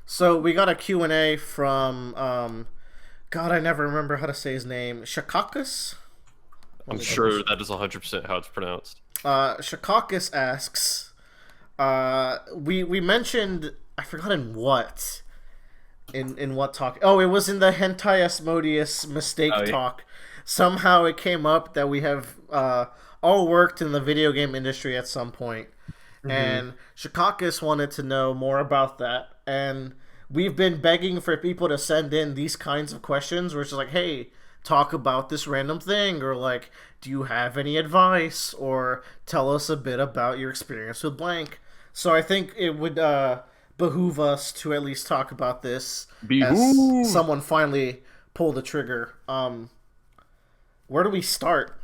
So we got a Q&A from God, I never remember how to say his name. Shakakus? Let I'm me double sure check. that is 100% how it's pronounced. Shakakus asks, we mentioned, I forgot in what, in what talk. Oh, it was in the Hentai Asmodeus Oh mistake yeah. talk. Somehow it came up that we have all worked in the video game industry at some point, hmm and Shikakis wanted to know more about that. And we've been begging for people to send in these kinds of questions where it's just like, hey, talk about this random thing, or like, do you have any advice, or tell us a bit about your experience with blank. So I think it would behoove us to at least talk about this as Behoove! someone finally pulled the trigger. Where do we start?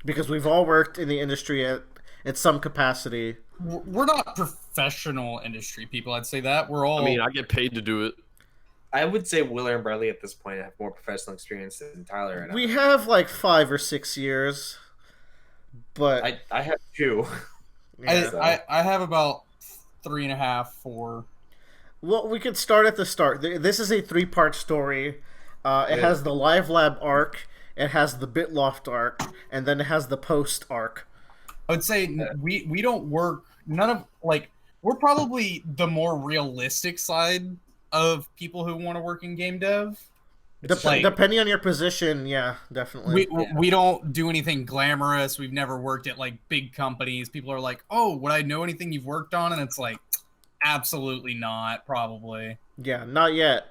Because we've all worked in the industry at some capacity. We're not professional industry people. I'd say that we're I mean, all. I get paid to do it. I would say Willer and Bradley at this point have more professional experience than Tyler and We have like 5 or 6 years, but I have two. yeah. I have about 3.5, 4. Well, we could start at the start. This is a three-part story. It Yeah. has the Live Lab arc, it has the Bitloft arc, and then it has the Post arc. I would say we don't work. None of like we're probably the more realistic side of people who want to work in game dev. It's a Like shame. Depending on your position, yeah, definitely. we don't do anything glamorous. We've never worked at like big companies. People are like, "Oh, would I know anything you've worked on?" And it's like, absolutely not. Probably. Yeah, not yet.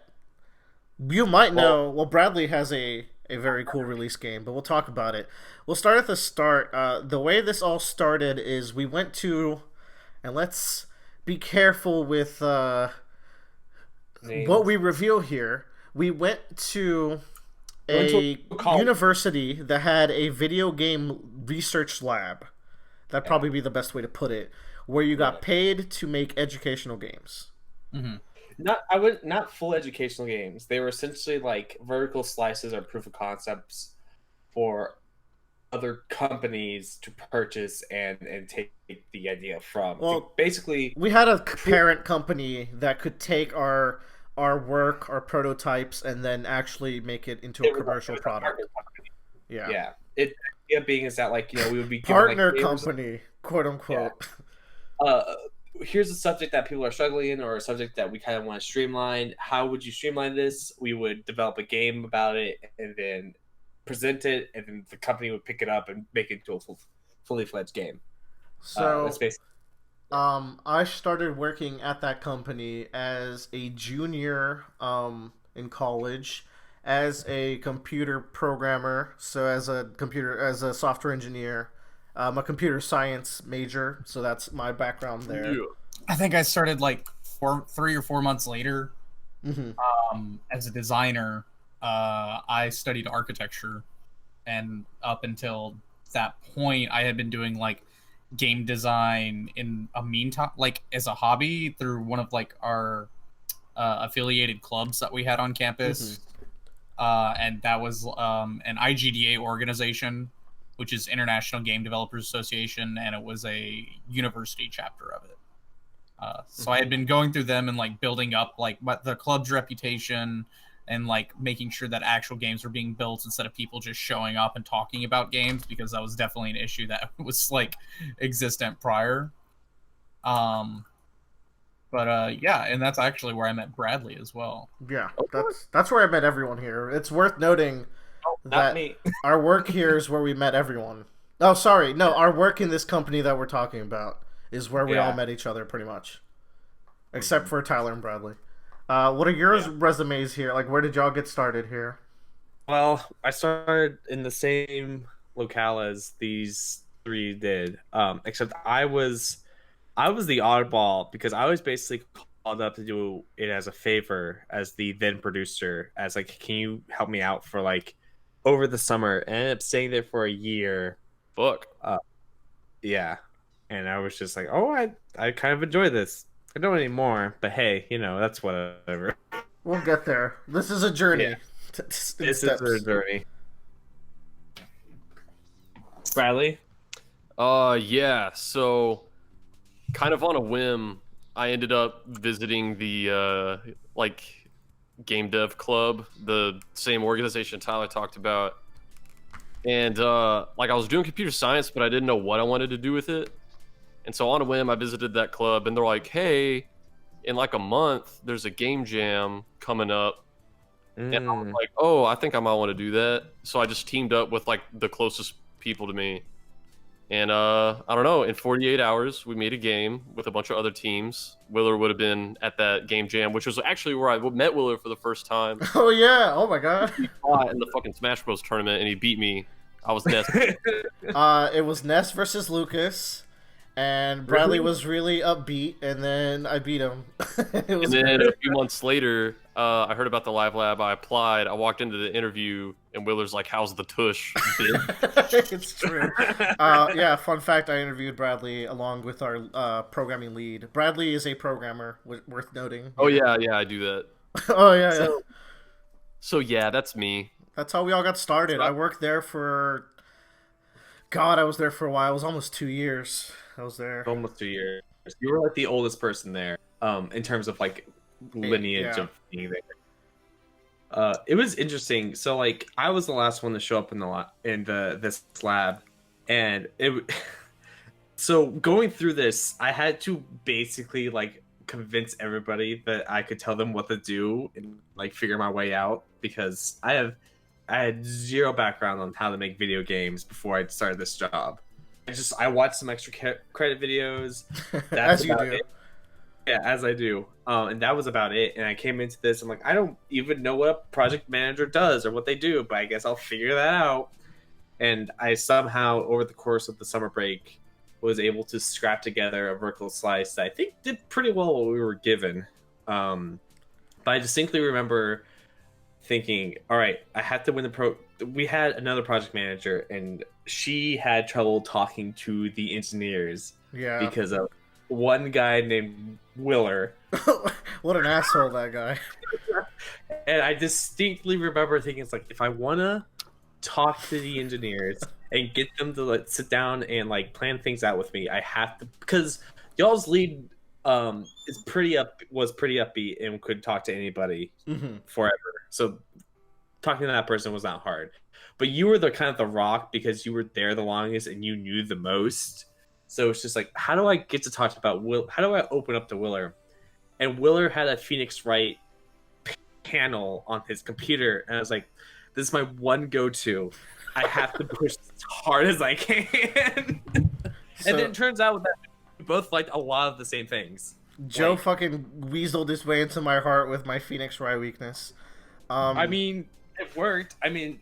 You might Well, know. Well, Bradley has a very cool release game, but we'll talk about it. We'll start at the start. The way this all started is we went to, and let's be careful with names. what we reveal here. We went to We went to a a college. university that had a video game research lab. That'd probably be the best way to put it, where you got paid to make educational games. Mm-hmm. Not full educational games. They were essentially like vertical slices or proof of concepts for other companies to purchase and take the idea from. Well, Basically, we had a parent company that could take our work, our prototypes, and then actually make it into it a was, it commercial was a product. partner company. Yeah. Yeah. The idea being is that like we would be given like Partner favors. company, quote Yeah. unquote. uh, Here's a subject that people are struggling in, or a subject that we kind of want to streamline. How would you streamline this? We would develop a game about it and then present it, and then the company would pick it up and make it into a fully fledged game. So, That's basically I started working at that company as a junior in college as a computer programmer. So as a software engineer. I'm a computer science major, so that's my background there. Yeah. I think I started like 3 or 4 months later. Hmm. As a designer, I studied architecture, and up until that point, I had been doing like game design in a meantime, like as a hobby through one of like our affiliated clubs that we had on campus, and that was an IGDA organization, which is International Game Developers Association, and it was a university chapter of it. So I had been going through them and like building up like the club's reputation and like making sure that actual games were being built instead of people just showing up and talking about games, because that was definitely an issue that was like existent prior. Um, but yeah, and that's actually where I met Bradley as well. Yeah, that's where I met everyone here. It's worth noting not that me. our work here is where we met everyone. Oh, sorry, no, our work in this company that we're talking about is where we all Yeah. met each other, pretty much, except for Tyler and Bradley. What are your resumes here? Like, where did y'all get started here? Well, I started in the same locale as these three did, except I was the oddball because I was basically called up to do it as a favor as the then producer, as like, can you help me out for like over the summer? And I ended up staying there for a year. Fuck. Yeah, and I was just like, oh, I kind of enjoy this. I don't anymore, but hey, that's whatever. We'll get there. This is a journey. Yeah. In This is steps. a journey. Bradley. Yeah. So, kind of on a whim, I ended up visiting the like game dev club, the same organization Tyler talked about, and like I was doing computer science, but I didn't know what I wanted to do with it. And so on a whim, I visited that club, and they're like, "Hey, in like a month, there's a game jam coming up." And I was like, "Oh, I think I might want to do that." So I just teamed up with like the closest people to me, and I don't know. In 48 hours, we made a game with a bunch of other teams. Willer would have been at that game jam, which was actually where I met Willer for the first time. Oh yeah! Oh my god! We fought in the fucking Smash Bros tournament, and he beat me. I was Ness. It was Ness versus Lucas. And Bradley was really upbeat, and then I beat him. And then a few months later, I heard about the Live Lab. I applied. I walked into the interview, and Willer's like, "How's the tush?" It's true. Yeah, fun fact, I interviewed Bradley along with our programming lead. Bradley is a programmer, worth noting. Oh, yeah, I do that. Oh, yeah. So yeah, that's me. That's how we all got started. I worked there for... God, I was there for a while. It was almost 2 years. I was there. Almost 2 years. You were like the oldest person there, in terms of like lineage of being there. It was interesting. So like I was the last one to show up in this lab, and so going through this, I had to basically like convince everybody that I could tell them what to do and like figure my way out, because I had zero background on how to make video games before I started this job. I watched some extra credit videos. That's as you do. It. Yeah, as I do. And that was about it. And I came into this, I'm like, I don't even know what a project manager does or what they do, but I guess I'll figure that out. And I somehow, over the course of the summer break, was able to scrap together a vertical slice that I think did pretty well what we were given. But I distinctly remember thinking, all right, I have to win the we had another project manager, and she had trouble talking to the engineers because of one guy named Willer. What an asshole that guy. And I distinctly remember thinking, it's like, if I want to talk to the engineers and get them to like sit down and like plan things out with me, I have to, because y'all's lead was pretty upbeat and could talk to anybody forever. So talking to that person was not hard. But you were the kind of the rock because you were there the longest and you knew the most. So it's just like, how do I get to talk about how do I open up to Willer? And Willer had a Phoenix Wright panel on his computer, and I was like, this is my one go-to. I have to push as hard as I can. And then it turns out that we both liked a lot of the same things. Joe fucking weaseled his way into my heart with my Phoenix Wright weakness. I mean, it worked. I mean,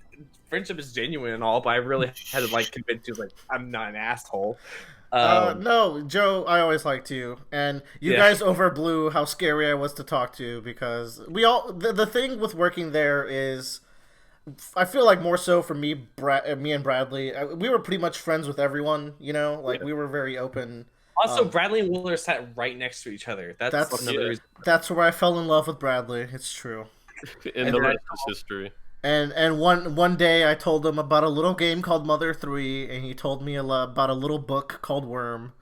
friendship is genuine and all, but I really had to like convince you, like, I'm not an asshole. No, Joe, I always liked you, and you guys overblew how scary I was to talk to, because we all the thing with working there is, I feel like more so for me and Bradley, we were pretty much friends with everyone, you know, like we were very open. Also, Bradley and Willer sat right next to each other. That's another reason. That's where I fell in love with Bradley. It's true. And the rest is history. And one day I told him about a little game called Mother 3, and he told me about a little book called Worm.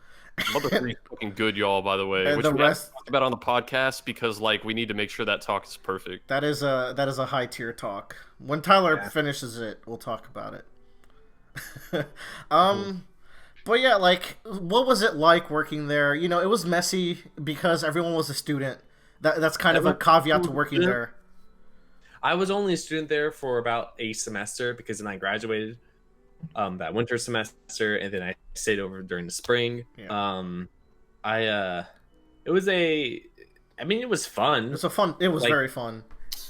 Mother 3 is fucking good, y'all, by the way. And which the we rest haven't talked about on the podcast, because like we need to make sure that talk is perfect. That is a high tier talk. When Tyler finishes it, we'll talk about it. But yeah, like, what was it like working there? You know, it was messy because everyone was a student. That's kind of a caveat to working there. I was only a student there for about a semester, because then I graduated that winter semester, and then I stayed over during the spring. Yeah. It was it was fun. It was very fun.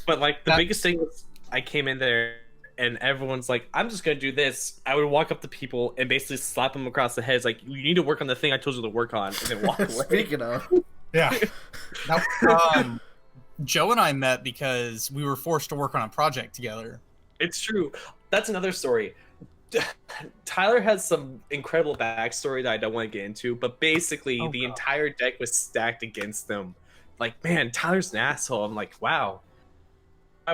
But like the biggest thing was, I came in there and everyone's like, I'm just gonna do this. I would walk up to people and basically slap them across the head, like, you need to work on the thing I told you to work on, and then walk away. Speaking of, Joe and I met because we were forced to work on a project together. It's true. That's another story. Tyler has some incredible backstory that I don't want to get into, but basically the entire deck was stacked against them. Like, man, Tyler's an asshole. I'm like, wow.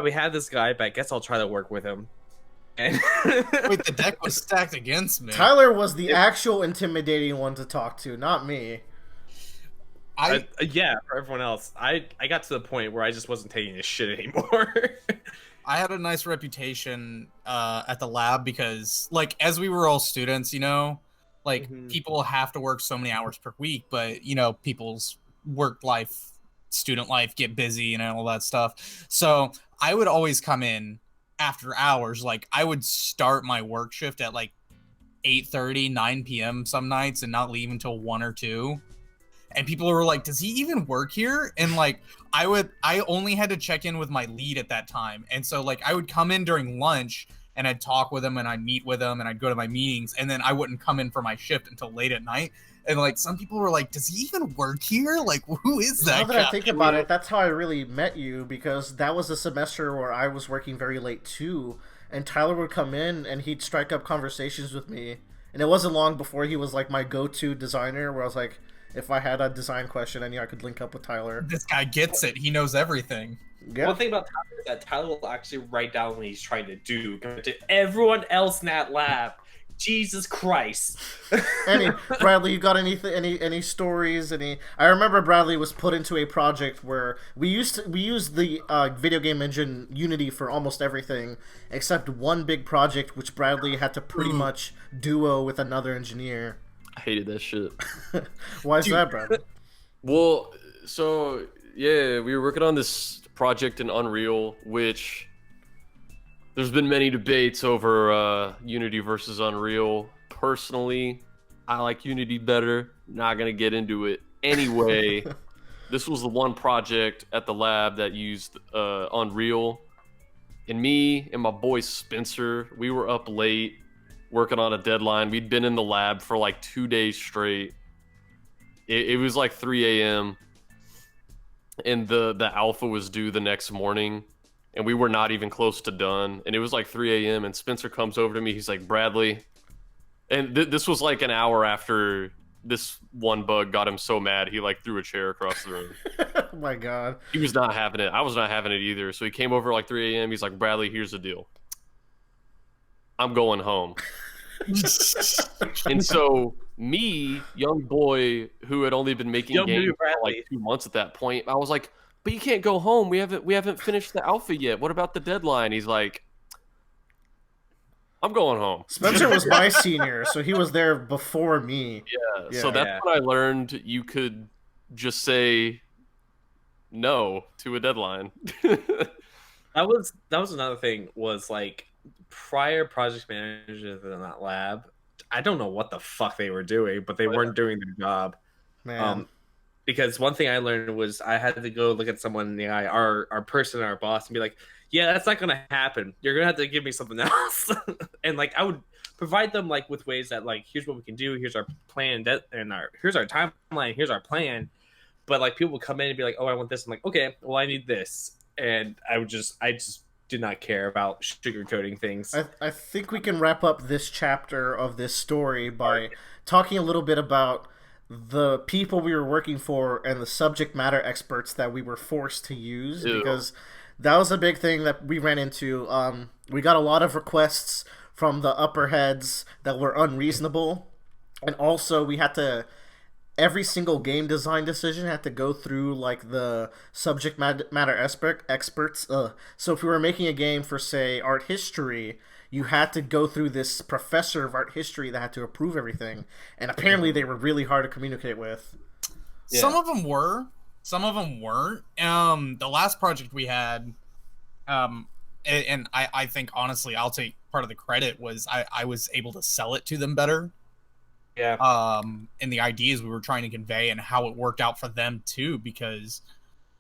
We had this guy, but I guess I'll try to work with him. And Wait, the deck was stacked against me. Tyler was the actual intimidating one to talk to, not me. Yeah, for everyone else, I got to the point where I just wasn't taking this shit anymore. I had a nice reputation at the lab because, like, as we were all students, you know, like people have to work so many hours per week, but you know, people's work life, student life get busy and all that stuff. So I would always come in after hours. Like I would start my work shift at like 8:30, 9 p.m. some nights and not leave until 1 or 2. And people were like, does he even work here? And like I only had to check in with my lead at that time. And so like I would come in during lunch and I'd talk with him and I'd meet with him and I'd go to my meetings, and then I wouldn't come in for my shift until late at night. And like some people were like, does he even work here? Like, who is that Now that guy? I think about it, that's how I really met you, because that was a semester where I was working very late too, and Tyler would come in and he'd strike up conversations with me. And it wasn't long before he was like my go-to designer, where I was like, if I had a design question, I knew I could link up with Tyler. This guy gets it. He knows everything. Yeah. One thing about Tyler is that Tyler will actually write down what he's trying to do compared to everyone else in that lab. Jesus Christ. Bradley, you got any stories? I remember Bradley was put into a project where we used the video game engine Unity for almost everything except one big project which Bradley had to pretty much duo with another engineer. I hated that shit. Why is that, Bradley? Well, so yeah, we were working on this project in Unreal, which there's been many debates over Unity versus Unreal. Personally, I like Unity better. Not gonna get into it. Anyway, this was the one project at the lab that used Unreal, and me and my boy Spencer, we were up late working on a deadline. We'd been in the lab for like 2 days straight. It was like 3 a.m. and the alpha was due the next morning, and we were not even close to done. And it was like 3 a.m. and Spencer comes over to me. He's like, Bradley, and this was like an hour after this one bug got him so mad he like threw a chair across the room. Oh my god. He was not having it. I was not having it either. So he came over like 3 a.m. He's like, Bradley, here's the deal. I'm going home. And so me, young boy who had only been making games for like 2 months at that point, I was like, but you can't go home. We haven't finished the alpha yet. What about the deadline? He's like, I'm going home. Spencer was my senior, so he was there before me. Yeah. So that's when I learned you could just say no to a deadline. That was another thing, was like prior project managers in that lab, I don't know what the fuck they were doing, but they weren't doing their job. Man. Because one thing I learned was I had to go look at someone in the eye, our person, our boss, and be like, yeah, that's not gonna happen. You're gonna have to give me something else. And like I would provide them like with ways that like, here's what we can do, here's our plan, here's our timeline, here's our plan. But like people would come in and be like, oh, I want this. I'm like, okay, well I need this. And I just did not care about sugarcoating things. I think we can wrap up this chapter of this story by talking a little bit about the people we were working for and the subject matter experts that we were forced to use. Ew. Because that was a big thing that we ran into. We got a lot of requests from the upper heads that were unreasonable, and also we had to, every single game design decision had to go through like the subject matter experts. So if we were making a game for, say, art history, you had to go through this professor of art history that had to approve everything, and apparently they were really hard to communicate with. Yeah. Some of them were, some of them weren't. The last project we had, and I think honestly I'll take part of the credit, was I was able to sell it to them better. Yeah. And the ideas we were trying to convey and how it worked out for them too, because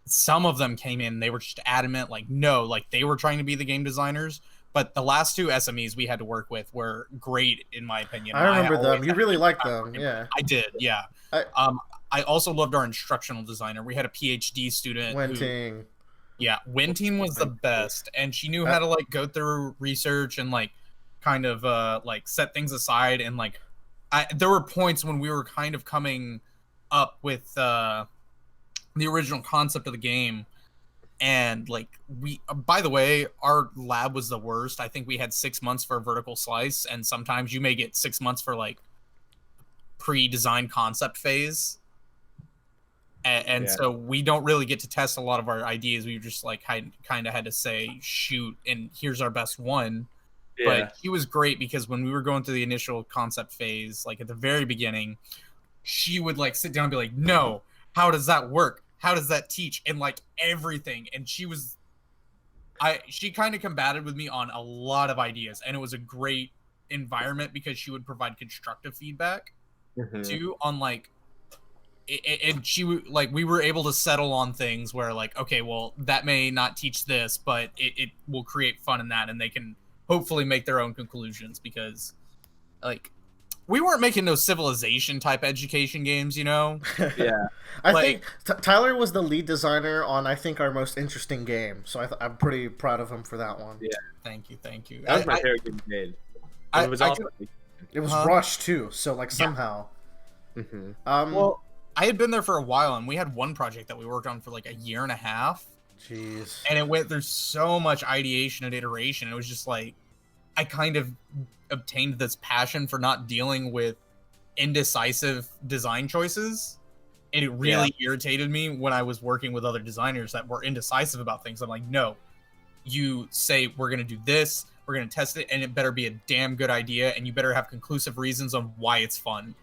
some of them came in, they were just adamant, like, no, like they were trying to be the game designers. But the last two SMEs we had to work with were great, in my opinion. I remember them. You really liked them. Yeah. I did, yeah. I also loved our instructional designer. We had a PhD student. Wenting. Yeah, Wenting was the best. And she knew how to, like, go through research and, like, kind of, like, set things aside. And, like, there were points when we were kind of coming up with the original concept of the game. And like by the way, our lab was the worst. I think we had 6 months for a vertical slice, and sometimes you may get 6 months for like pre-design concept phase. And so we don't really get to test a lot of our ideas. We just like kind of had to say shoot, and here's our best one. Yeah. But she was great because when we were going through the initial concept phase, like at the very beginning, she would like sit down and be like, no, how does that work? How does that teach? And like everything. And she kind of combated with me on a lot of ideas, and it was a great environment because she would provide constructive feedback too on like, and she like, we were able to settle on things where like, okay, well, that may not teach this, but it will create fun in that, and they can hopefully make their own conclusions, because like we weren't making no civilization type education games, you know? Yeah. I think Tyler was the lead designer on, I think, our most interesting game, so I'm pretty proud of him for that one. Yeah. Thank you. That was my favorite game made. It was also it was rushed too, so like somehow. Well, I had been there for a while, and we had one project that we worked on for like a year and a half. Jeez. And it went through so much ideation and iteration. It was just like, I kind of obtained this passion for not dealing with indecisive design choices. And it really irritated me when I was working with other designers that were indecisive about things. I'm like, no, you say we're going to do this, we're going to test it, and it better be a damn good idea, and you better have conclusive reasons on why it's fun.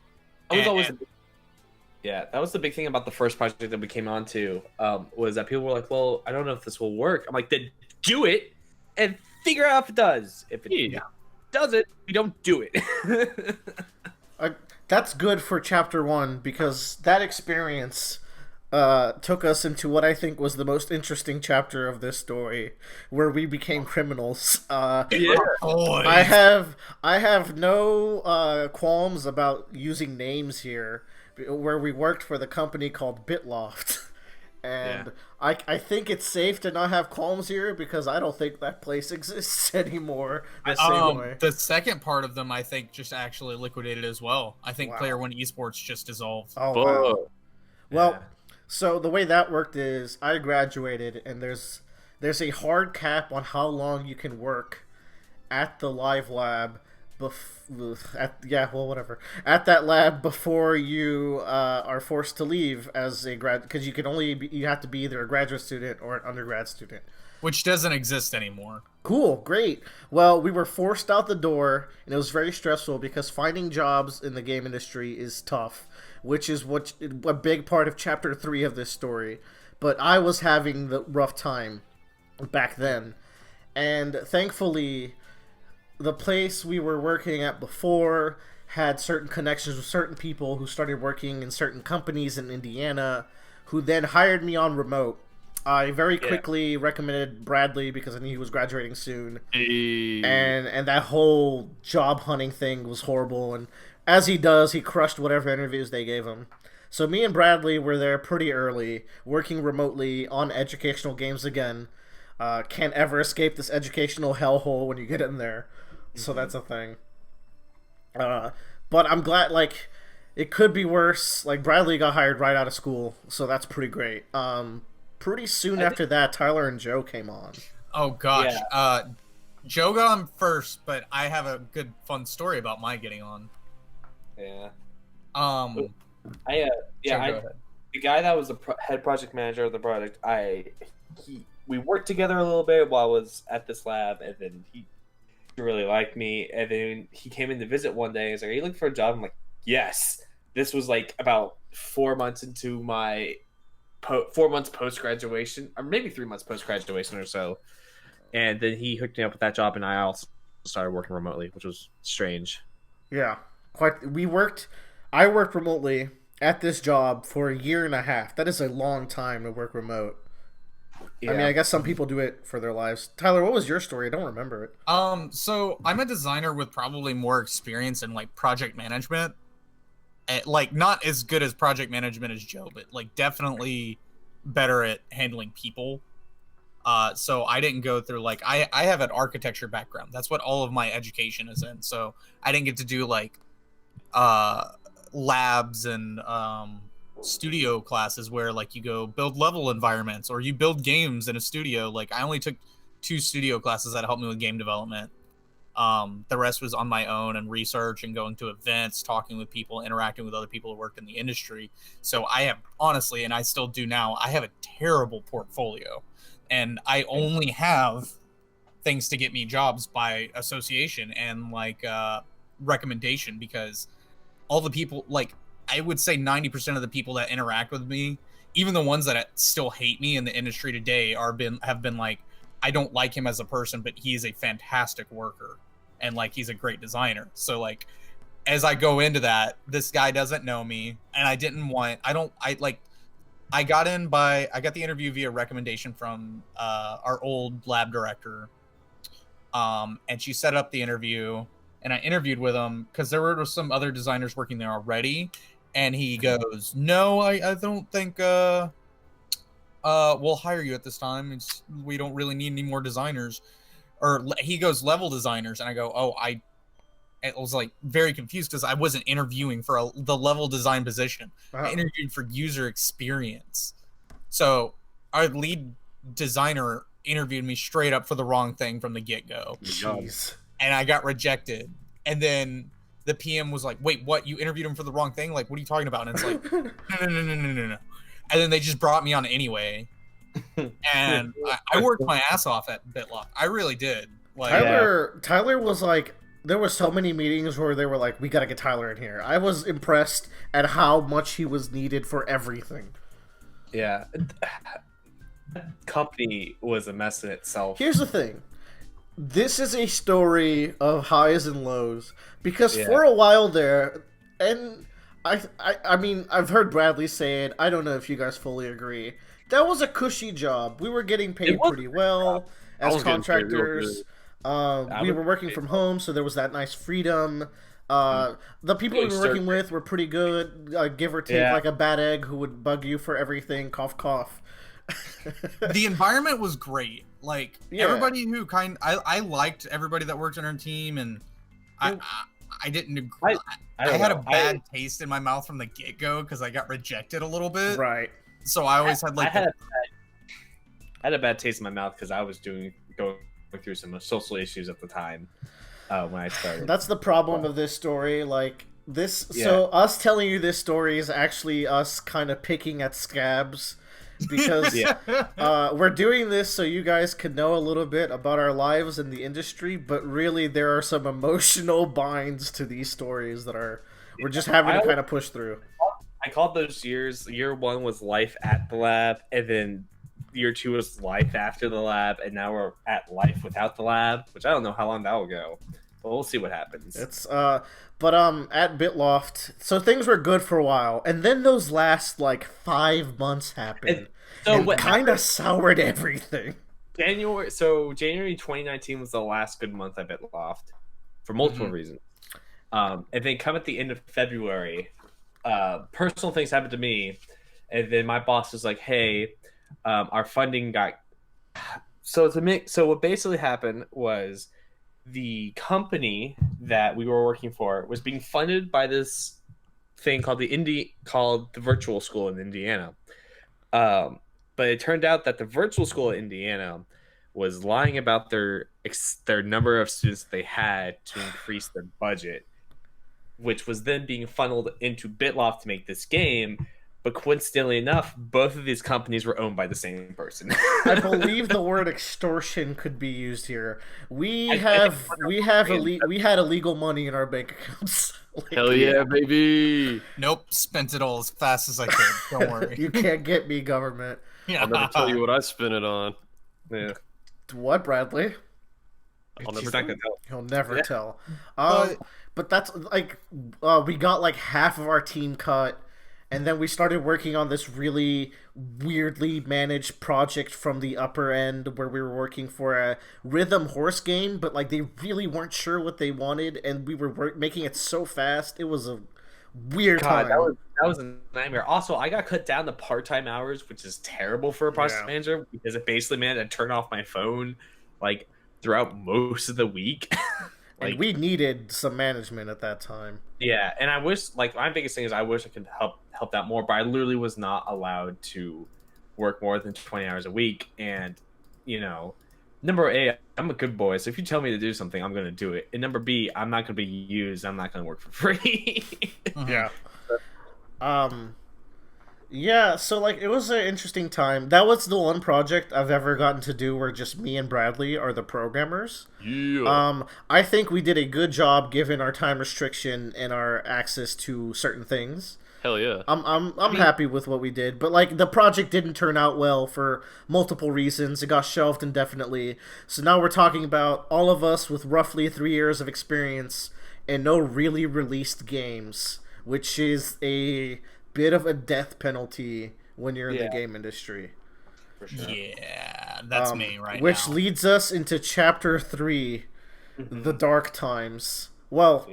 Yeah, that was the big thing about the first project that we came on to, was that people were like, well, I don't know if this will work. I'm like, then do it and figure out if it does. If it doesn't, we don't do it. That's good for chapter 1, because that experience took us into what I think was the most interesting chapter of this story, where we became criminals. I have no qualms about using names here, where we worked for the company called Bitloft. And I think it's safe to not have qualms here, because I don't think that place exists anymore the same way. The second part of them, I think, just actually liquidated as well. I think Player One Esports just dissolved. Oh, wow. Well, so the way that worked is I graduated, and there's a hard cap on how long you can work at the live lab at that lab before you are forced to leave as a grad, because you have to be either a graduate student or an undergrad student, which doesn't exist anymore. Cool, great. Well, we were forced out the door, and it was very stressful because finding jobs in the game industry is tough, which is a big part of chapter 3 of this story. But I was having the rough time back then, and thankfully the place we were working at before had certain connections with certain people who started working in certain companies in Indiana, who then hired me on remote. I very quickly recommended Bradley because I knew he was graduating soon. And that whole job hunting thing was horrible, and as he does, he crushed whatever interviews they gave him. So me and Bradley were there pretty early, working remotely on educational games again. Can't ever escape this educational hellhole when you get in there. So that's a thing. But I'm glad, like, it could be worse. Like, Bradley got hired right out of school, so that's pretty great. Pretty soon after that, Tyler and Joe came on. Oh, gosh. Yeah. Joe got on first, but I have a good, fun story about my getting on. Yeah. The guy that was the head project manager of the project, we worked together a little bit while I was at this lab, and then he really liked me, and then he came in to visit one day. He's like, "Are you looking for a job?" I'm like, "Yes." This was like about 4 months into my 4 months post graduation, or maybe 3 months post graduation or so, and then he hooked me up with that job, and I also started working remotely, which was strange. Yeah, I worked remotely at this job for a year and a half. That is a long time to work remote. Yeah. I mean, I guess some people do it for their lives. Tyler, what was your story? I don't remember it. So I'm a designer with probably more experience in like project management. Like, not as good as project management as Joe, but like definitely better at handling people. So I didn't go through like I have an architecture background. That's what all of my education is in. So I didn't get to do like labs and studio classes where like you go build level environments or you build games in a studio. Like, I only took 2 studio classes that helped me with game development. The rest was on my own and research and going to events, talking with people, interacting with other people who worked in the industry. So I have honestly, and I still do now, I have a terrible portfolio, and I only have things to get me jobs by association and like recommendation, because all the people, like I would say 90% of the people that interact with me, even the ones that still hate me in the industry today, have been like, I don't like him as a person, but he is a fantastic worker and like he's a great designer. So like as I go into that, this guy doesn't know me, and I got the interview via recommendation from our old lab director, and she set up the interview, and I interviewed with him because there were some other designers working there already, and he goes, "No, I don't think we'll hire you at this time. We don't really need any more designers." Or he goes, "Level designers," and I go, "Oh, I was like very confused because I wasn't interviewing for the level design position. Wow. I interviewed for user experience." So our lead designer interviewed me straight up for the wrong thing from the get-go. Jeez. And I got rejected. And then the PM was like, "Wait, what? You interviewed him for the wrong thing? Like, what are you talking about?" And it's like, no. And then they just brought me on anyway. And I worked my ass off at BitLock. I really did. Like, Tyler was like, there were so many meetings where they were like, we gotta get Tyler in here. I was impressed at how much he was needed for everything. Yeah. Company was a mess in itself. Here's the thing. This is a story of highs and lows. Because for a while there, and I mean, I've heard Bradley say it, I don't know if you guys fully agree, that was a cushy job. We were getting paid pretty well as contractors. We were working from home, so there was that nice freedom. The people we were working with were pretty good, give or take, like a bad egg who would bug you for everything, cough, cough. The environment was great. Like, everybody who I liked everybody that worked on our team, and I didn't agree. I had a bad taste in my mouth from the get-go because I got rejected a little bit. Right. So I always had like I had a bad taste in my mouth because I was going through some social issues at the time when I started. That's the problem of this story. Like this, so us telling you this story is actually us kind of picking at scabs because we're doing this so you guys can know a little bit about our lives in the industry, but really there are some emotional binds to these stories that we're just having to kind of push through. I called those years. Year 1 was life at the lab, and then year 2 was life after the lab, and now we're at life without the lab, which I don't know how long that will go. But we'll see what happens. It's at BitLoft, so things were good for a while, and then those last like 5 months happened, and kind of soured everything. January 2019 was the last good month at BitLoft for multiple reasons. And then come at the end of February, personal things happened to me, and then my boss was like, "Hey, our funding got." So what basically happened was the company that we were working for was being funded by this thing called the Virtual School in Indiana. But it turned out that the Virtual School in Indiana was lying about their number of students that they had to increase their budget, which was then being funneled into BitLoft to make this game. But coincidentally enough, both of these companies were owned by the same person. I believe the word extortion could be used here. We had illegal money in our bank accounts. Hell yeah, baby! Nope, spent it all as fast as I could. Don't worry. You can't get me, government. I'll never tell you what I spent it on. Yeah. What, Bradley? He'll never tell. But that's like we got like half of our team cut. And then we started working on this really weirdly managed project from the upper end where we were working for a rhythm horse game, but like they really weren't sure what they wanted, and we were making it so fast. It was a weird time. That was a nightmare. Also, I got cut down to part-time hours, which is terrible for a project manager because it basically meant to turn off my phone like throughout most of the week. And we needed some management at that time. Yeah, and I wish, like, my biggest thing is I wish I could help out more, but I literally was not allowed to work more than 20 hours a week. And, you know, number A, I'm a good boy, so if you tell me to do something, I'm gonna do it. And number B, I'm not gonna be used. I'm not gonna work for free. Yeah. Yeah, so like it was an interesting time. That was the one project I've ever gotten to do where just me and Bradley are the programmers. Yeah. I think we did a good job given our time restriction and our access to certain things. Hell yeah. I'm happy with what we did, but like the project didn't turn out well for multiple reasons. It got shelved indefinitely. So now we're talking about all of us with roughly 3 years of experience and no really released games, which is a bit of a death penalty when you're in the game industry. For sure. Yeah, that's me right which now. leads us into chapter 3, the dark times. Well,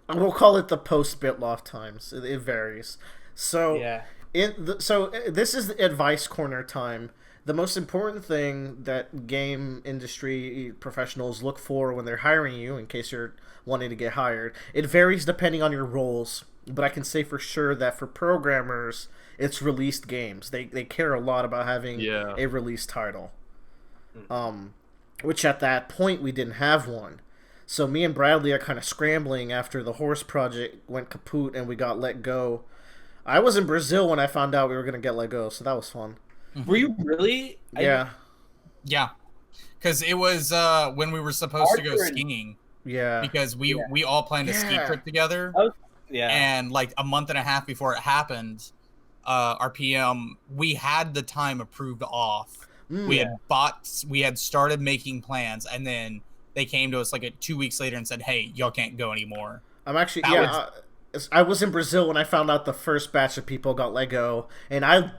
we'll call it the post-Bitloff times. It varies. So, this is the advice corner time. The most important thing that game industry professionals look for when they're hiring you, in case you're wanting to get hired, it varies depending on your roles. But I can say for sure that for programmers, it's released games. They care a lot about having a released title. Which at that point we didn't have one. So me and Bradley are kind of scrambling after the horse project went kaput and we got let go. I was in Brazil when I found out we were going to get let go, so that was fun. Were you really? Yeah. Yeah. Because it was when we were supposed to go skiing. Yeah. Because we all planned a ski trip together. Yeah. And like a month and a half before it happened, our PM, we had the time approved off. We had started making plans, and then they came to us like 2 weeks later and said, "Hey, y'all can't go anymore." I'm actually I was in Brazil when I found out the first batch of people got let go, and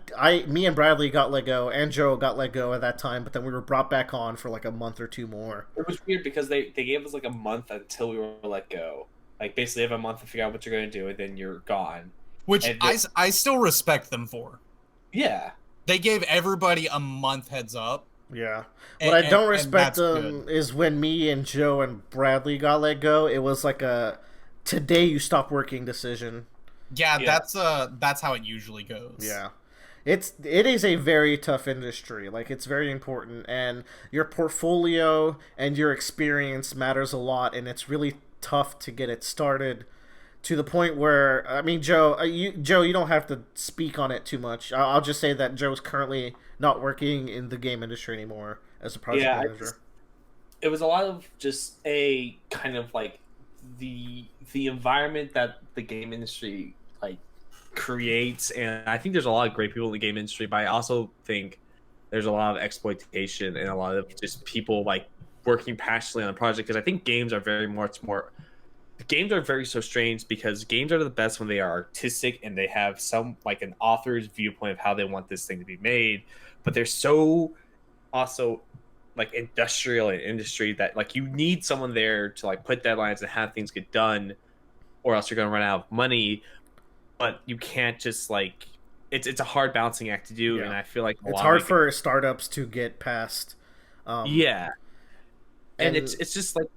me and Bradley got let go, and Joe got let go at that time, but then we were brought back on for like a month or two more. It was weird because they gave us like a month until we were let go. Like basically, you have a month to figure out what you're going to do, and then you're gone. Which I still respect them for. Yeah. They gave everybody a month heads up. Yeah. What I don't respect them is when me and Joe and Bradley got let go, it was like a today you stop working decision. Yeah, that's how it usually goes. Yeah. It is a very tough industry. Like, it's very important, and your portfolio and your experience matters a lot, and it's really tough to get it started to the point where, I mean, Joe, you don't have to speak on it too much. I'll just say that Joe's currently not working in the game industry anymore as a project manager. It was a lot of just a kind of like the environment that the game industry like creates, and I think there's a lot of great people in the game industry, but I also think there's a lot of exploitation and a lot of just people like working passionately on a project, because I think games are very so strange because games are the best when they are artistic and they have some like an author's viewpoint of how they want this thing to be made, but they're so also like industrial and industry that like you need someone there to like put deadlines and have things get done, or else you're going to run out of money. But you can't just like it's a hard balancing act to do, and I feel like it's hard for startups to get past. And it's just like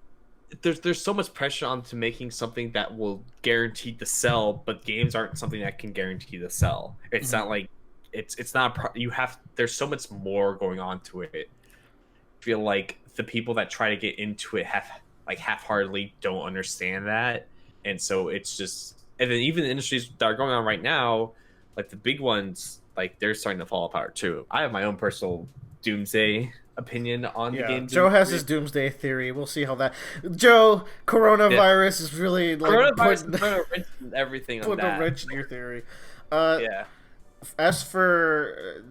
there's so much pressure onto making something that will guarantee the sell, but games aren't something that can guarantee the sell. It's not like it's not there's so much more going on to it. I feel like the people that try to get into it half-heartedly don't understand that, and so it's just. And then even the industries that are going on right now, like the big ones, like they're starting to fall apart too. I have my own personal doomsday opinion on the game. Joe has his doomsday theory. We'll see how that. Joe, coronavirus is really like putting a wrench in everything on that. Put a wrench in your theory. As for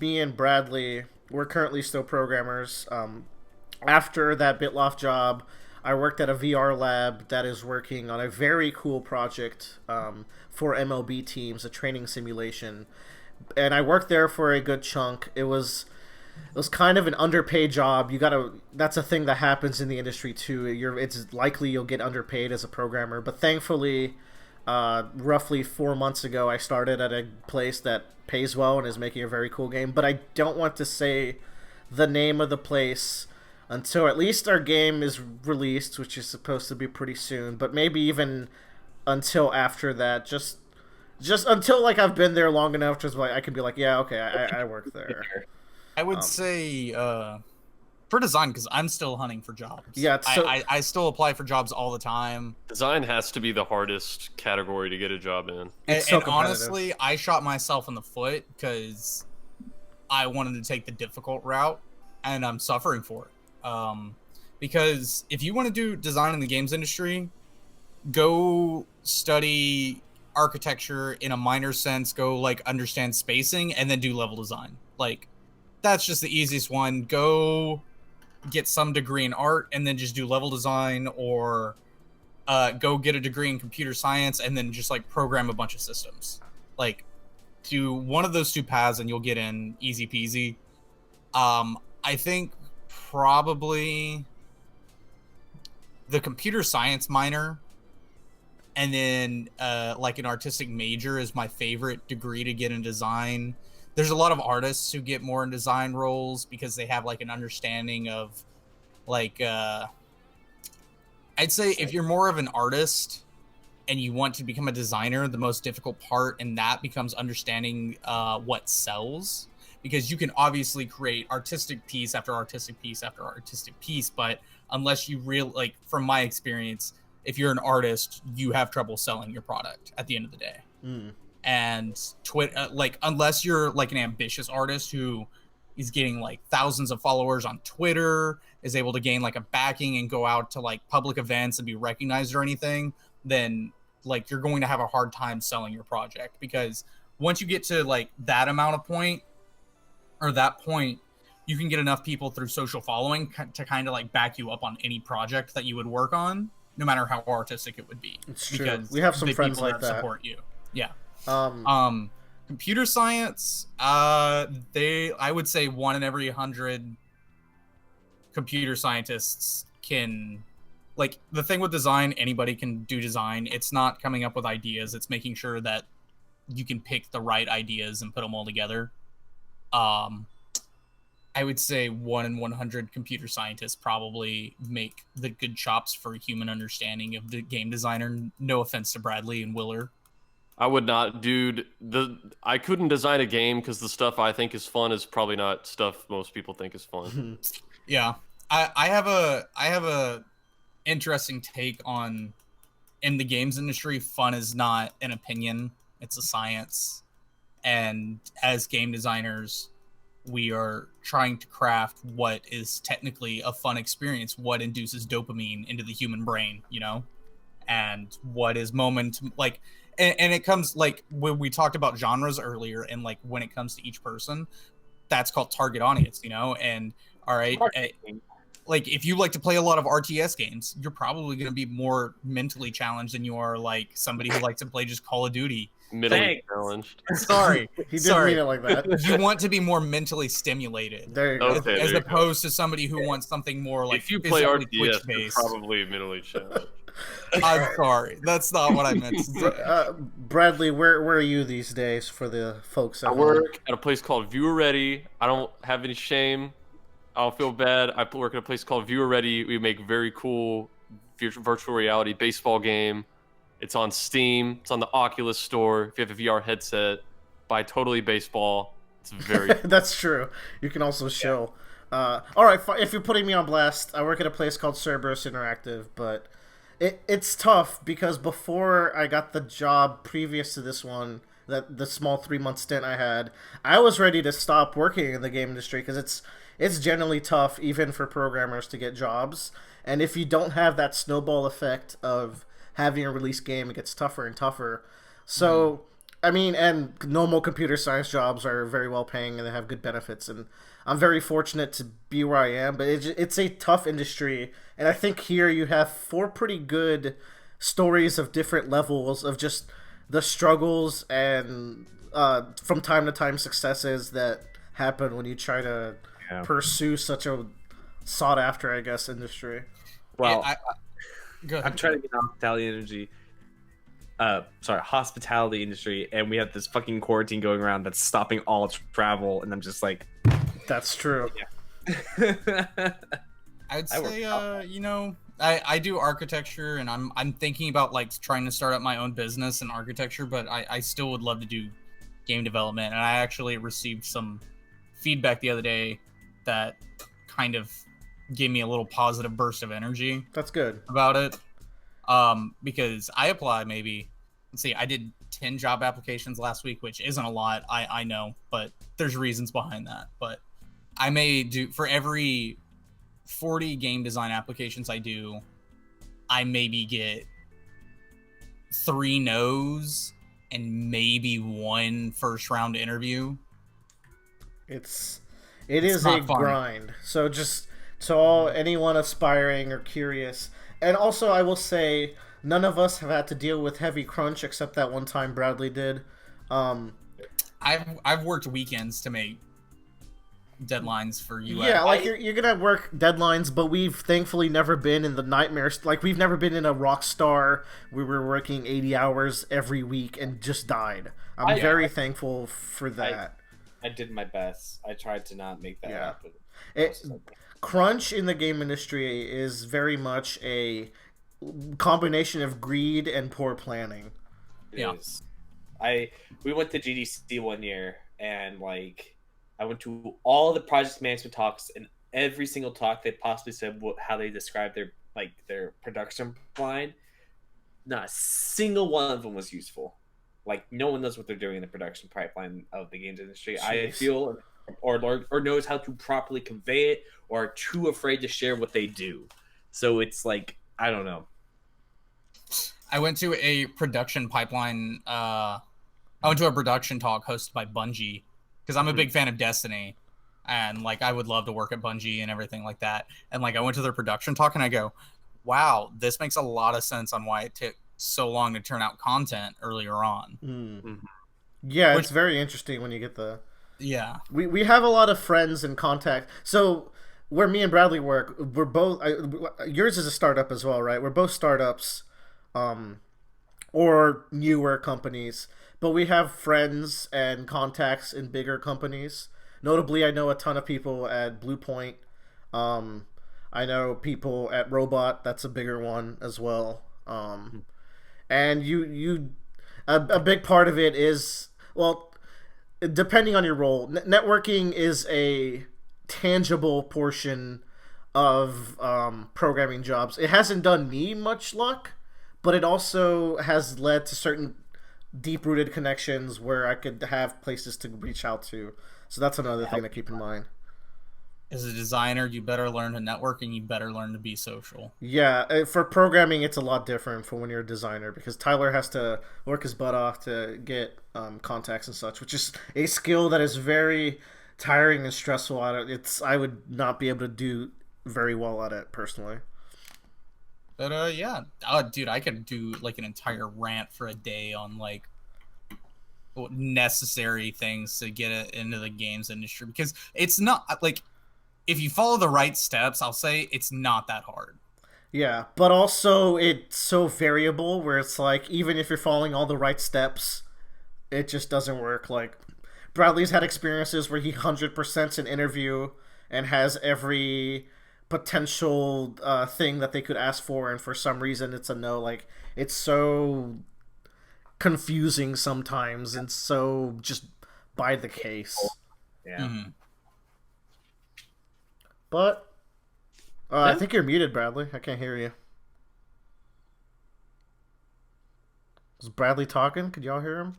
me and Bradley, we're currently still programmers. After that Bitloff job, I worked at a VR lab that is working on a very cool project for MLB teams, a training simulation. And I worked there for a good chunk. It was kind of an underpaid job. That's a thing that happens in the industry too. It's likely you'll get underpaid as a programmer. But thankfully, roughly 4 months ago, I started at a place that pays well and is making a very cool game. But I don't want to say the name of the place until at least our game is released, which is supposed to be pretty soon, but maybe even until after that, just until like I've been there long enough to like I can be like, yeah, okay, I work there. I would say For design, because I'm still hunting for jobs. Yeah, so I still apply for jobs all the time. Design has to be the hardest category to get a job in. It's so And honestly, I shot myself in the foot because I wanted to take the difficult route, and I'm suffering for it. Because if you want to do design in the games industry, go study architecture in a minor sense, go like understand spacing, and then do level design. Like, that's just the easiest one. Go get some degree in art and then just do level design, or go get a degree in computer science and then just like program a bunch of systems. Like, do one of those two paths and you'll get in easy peasy. I think probably the computer science minor and then like an artistic major is my favorite degree to get in design. There's a lot of artists who get more in design roles because they have like an understanding of like I'd say if you're more of an artist and you want to become a designer, the most difficult part in that becomes understanding what sells, because you can obviously create artistic piece after artistic piece after artistic piece, but unless you really, like, from my experience, if you're an artist, you have trouble selling your product at the end of the day. And like, unless you're like an ambitious artist who is getting like thousands of followers on Twitter, is able to gain like a backing and go out to like public events and be recognized or anything, then like you're going to have a hard time selling your project, because once you get to like that amount of point, or that point, you can get enough people through social following to kind of like back you up on any project that you would work on, no matter how artistic it would be. It's true. We have some friends like that. Support you. Yeah. Computer science, I would say 1 in every 100 computer scientists can, like, the thing with design, anybody can do design. It's not coming up with ideas. It's making sure that you can pick the right ideas and put them all together. I would say 1 in 100 computer scientists probably make the good chops for a human understanding of the game designer. No offense to Bradley and Willer. I would not, dude. I couldn't design a game because the stuff I think is fun is probably not stuff most people think is fun. Yeah, I have a interesting take on, in the games industry, fun is not an opinion; it's a science. And as game designers, we are trying to craft what is technically a fun experience, what induces dopamine into the human brain, you know, and what is like. And it comes, like, when we talked about genres earlier, and like when it comes to each person, that's called target audience, you know. And all right, like, if you like to play a lot of RTS games, you're probably going to be more mentally challenged than you are like somebody who likes to play just Call of Duty. Mentally challenged. Sorry, he didn't mean it like that. You want to be more mentally stimulated, there you go. Okay, as opposed to somebody who wants something more like, if you play RTS, you're based. probably mentally challenged. I'm sorry, that's not what I meant to say. Bradley, where are you these days for the folks at I home? work at a place called Viewer Ready. I don't have any shame. I don't feel bad. I work at a place called Viewer Ready. We make very cool virtual reality baseball game. It's on Steam. It's on the Oculus store. If you have a VR headset, buy Totally Baseball. It's very That's true. You can also show. All right, if you're putting me on blast, I work at a place called Cerberus Interactive, but it's tough because before I got the job previous to this one, the small 3-month stint I had, I was ready to stop working in the game industry because it's generally tough even for programmers to get jobs, and if you don't have that snowball effect of having a release game, it gets tougher and tougher. So, I mean, and normal computer science jobs are very well paying and they have good benefits, and I'm very fortunate to be where I am, but it's a tough industry, and I think here you have 4 pretty good stories of different levels of just the struggles and from time to time successes that happen when you try to pursue such a sought after, I guess, industry. Well, Go ahead. I'm trying to get hospitality industry, and we have this fucking quarantine going around that's stopping all travel, and I'm just like, that's true. I'd say, you know, I do architecture, and I'm thinking about like trying to start up my own business in architecture, but I still would love to do game development. And I actually received some feedback the other day that kind of gave me a little positive burst of energy That's good. about it. Because I applied let's see, I did 10 job applications last week, which isn't a lot. I know, but there's reasons behind that. But I may do, for every 40 game design applications I do, I maybe get 3 no's and maybe 1 first round interview. It is a grind. So just to anyone aspiring or curious, and also I will say none of us have had to deal with heavy crunch except that one time Bradley did. I've worked weekends to make deadlines for you. Yeah, like you're gonna work deadlines, but we've thankfully never been in the nightmares. Like we've never been in a rock star where we were working 80 hours every week and just died. I'm very thankful for that. I did my best. I tried to not make that happen. Crunch in the game industry is very much a combination of greed and poor planning. It is. We went to GDC one year, and I went to all the project management talks, and every single talk they possibly said how they described their production line. Not a single one of them was useful. No one knows what they're doing in the production pipeline of the games industry. Jeez. I feel, or knows how to properly convey it, or are too afraid to share what they do. So it's I don't know. I went to a production pipeline. I went to a production talk hosted by Bungie because I'm a big fan of Destiny, and I would love to work at Bungie and everything like that. And I went to their production talk and I go, "Wow, this makes a lot of sense on why it took so long to turn out content earlier on." Mm-hmm. Yeah, it's very interesting when you get the. Yeah, we have a lot of friends in contact. So where me and Bradley work, we're both. Yours is a startup as well, right? We're both startups. Or newer companies, but we have friends and contacts in bigger companies. Notably, I know a ton of people at Bluepoint. I know people at Robot. That's a bigger one as well. And a big part of it is, well, depending on your role, networking is a tangible portion of programming jobs. It hasn't done me much luck, but it also has led to certain deep-rooted connections where I could have places to reach out to. So that's another thing to keep in mind. As a designer, you better learn to network and you better learn to be social. Yeah, for programming, it's a lot different from when you're a designer because Tyler has to work his butt off to get contacts and such, which is a skill that is very tiring and stressful. I would not be able to do very well at it personally. But yeah, dude, I could do an entire rant for a day on necessary things to get it into the games industry because it's not if you follow the right steps, I'll say it's not that hard. Yeah, but also it's so variable where it's even if you're following all the right steps, it just doesn't work. Bradley's had experiences where he 100%'s an interview and has every potential thing that they could ask for, and for some reason it's a no. It's so confusing sometimes and so just by the case. Yeah. Mm-hmm. But I think you're muted, Bradley. I can't hear you. Is Bradley talking? Could y'all hear him?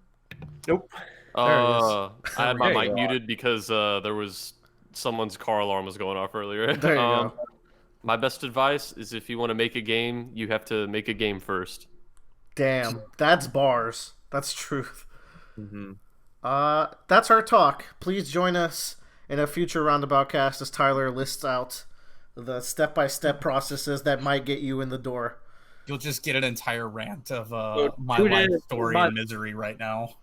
Nope. I had my mic muted because there was someone's car alarm was going off earlier. There you go. My best advice is if you want to make a game, you have to make a game first. Damn, that's bars. That's truth. Mm-hmm. That's our talk. Please join us in a future Roundabout cast as Tyler lists out the step-by-step processes that might get you in the door. You'll just get an entire rant of my life story and misery right now.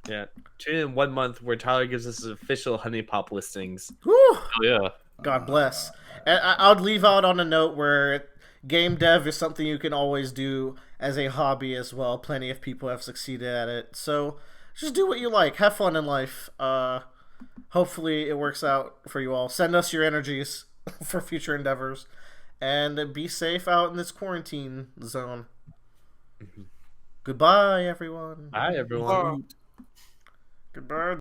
Yeah, tune in 1 month where Tyler gives us his official Honey Pop listings. Woo! Oh, yeah. God bless. And I'd leave out on a note where game dev is something you can always do as a hobby as well. Plenty of people have succeeded at it. So just do what you like. Have fun in life. Hopefully it works out for you all. Send us your energies for future endeavors. And be safe out in this quarantine zone. Goodbye, everyone. Bye, everyone. Goodbye.